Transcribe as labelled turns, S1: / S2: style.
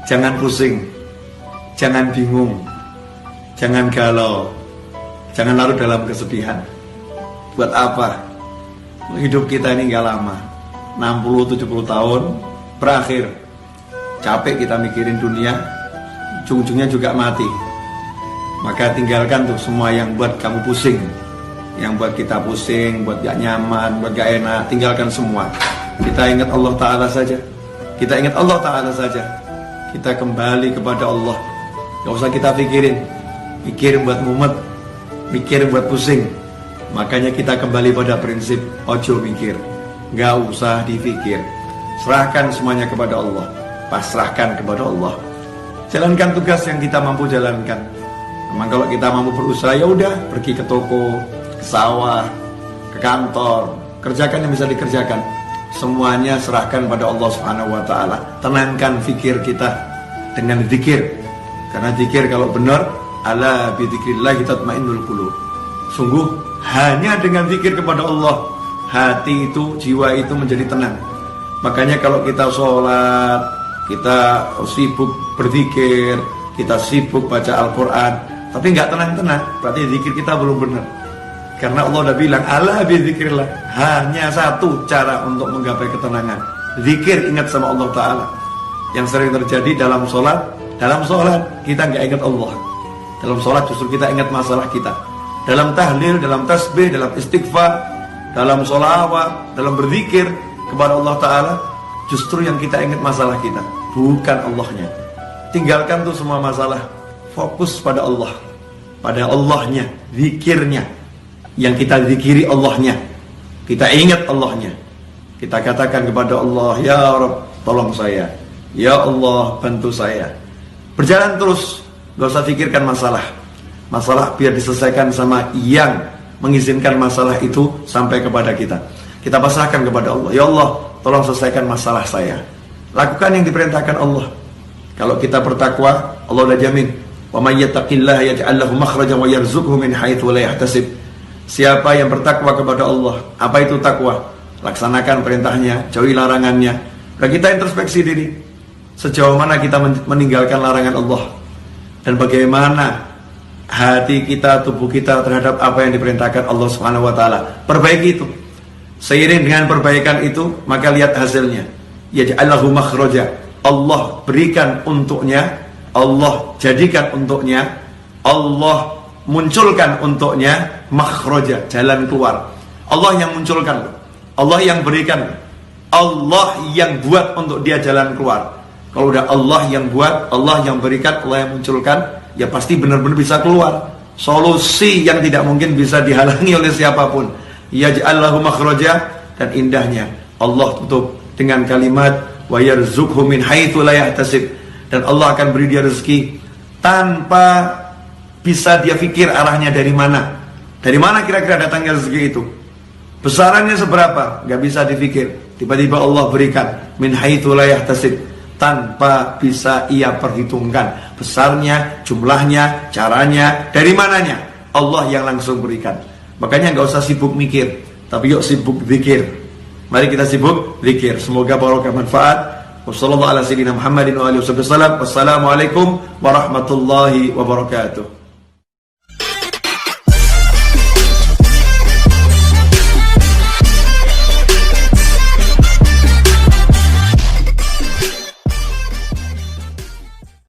S1: Jangan pusing, jangan bingung, jangan galau, jangan larut dalam kesedihan. Buat apa? Hidup kita ini gak lama, 60-70 tahun berakhir. Capek kita mikirin dunia, ujung-ujungnya juga mati. Maka tinggalkan tuh semua yang buat kamu pusing, yang buat kita pusing, buat gak nyaman, buat gak enak. Tinggalkan semua. Kita ingat Allah Ta'ala saja. Kita ingat Allah Ta'ala saja. Kita kembali kepada Allah. Gak usah kita pikirin, pikirin buat mumet, pikirin buat pusing. Makanya kita kembali pada prinsip ojo mikir, gak usah dipikir. Serahkan semuanya kepada Allah. Pasrahkan kepada Allah. Jalankan tugas yang kita mampu jalankan. Memang kalau kita mampu berusaha, ya udah, pergi ke toko, ke sawah, ke kantor, kerjakan yang bisa dikerjakan. Semuanya serahkan pada Allah Subhanahu wa Ta'ala. Tenangkan fikir kita dengan zikir. Karena zikir kalau benar, ala bi dzikrillah tatmainnul qulub. Sungguh hanya dengan zikir kepada Allah, hati itu, jiwa itu menjadi tenang. Makanya kalau kita sholat, kita sibuk berzikir, kita sibuk baca Al-Quran, tapi nggak tenang-tenang, berarti zikir kita belum benar. Karena Allah udah bilang, ala bizikrillah, hanya satu cara untuk menggapai ketenangan, zikir, ingat sama Allah Ta'ala. Yang sering terjadi dalam sholat kita nggak ingat Allah. Dalam sholat justru kita ingat masalah kita. Dalam tahlil, dalam tasbih, dalam istighfar, dalam sholawat, dalam berzikir kepada Allah Ta'ala, justru yang kita ingat masalah kita, bukan Allahnya. Tinggalkan tuh semua masalah, fokus pada Allah, pada Allahnya, zikirnya. Yang kita zikiri Allahnya, kita ingat Allahnya. Kita katakan kepada Allah, ya Rabb, tolong saya, ya Allah, bantu saya. Berjalan terus, gak usah pikirkan masalah. Masalah biar diselesaikan sama yang mengizinkan masalah itu sampai kepada kita. Kita pasrahkan kepada Allah, ya Allah, tolong selesaikan masalah saya. Lakukan yang diperintahkan Allah. Kalau kita bertakwa, Allah udah jamin, wa may yattaqillaha yaj'al lahu makhrajan wa yarzuqhu min haitsu la yahtasib. Siapa yang bertakwa kepada Allah, apa itu takwa? Laksanakan perintahnya, jauhi larangannya. Dan kita introspeksi diri, sejauh mana kita meninggalkan larangan Allah, dan bagaimana hati kita, tubuh kita terhadap apa yang diperintahkan Allah Subhanahu wa Ta'ala. Perbaiki itu. Seiring dengan perbaikan itu, maka lihat hasilnya. Yaj'allahu makhraja. Allah berikan untuknya, Allah jadikan untuknya, Allah munculkan untuknya makhraja, jalan keluar. Allah yang munculkan, Allah yang berikan, Allah yang buat untuk dia jalan keluar. Kalau udah Allah yang buat, Allah yang berikan, Allah yang munculkan, ya pasti benar-benar bisa keluar. Solusi yang tidak mungkin bisa dihalangi oleh siapapun. Yaj'allahu makhraja, dan indahnya Allah tutup dengan kalimat wa yarzuqhu min haitsu la yahtasib, dan Allah akan beri dia rezeki tanpa bisa dia pikir arahnya dari mana. Dari mana kira-kira datangnya rezeki itu? Besarannya seberapa? Gak bisa dipikir. Tiba-tiba Allah berikan min haitsu la yahtasib, tanpa bisa ia perhitungkan besarnya, jumlahnya, caranya, dari mananya. Allah yang langsung berikan. Makanya gak usah sibuk mikir, tapi yuk sibuk zikir. Mari kita sibuk zikir. Semoga barokah manfaat. Wassalamualaikum warahmatullahi wabarakatuh.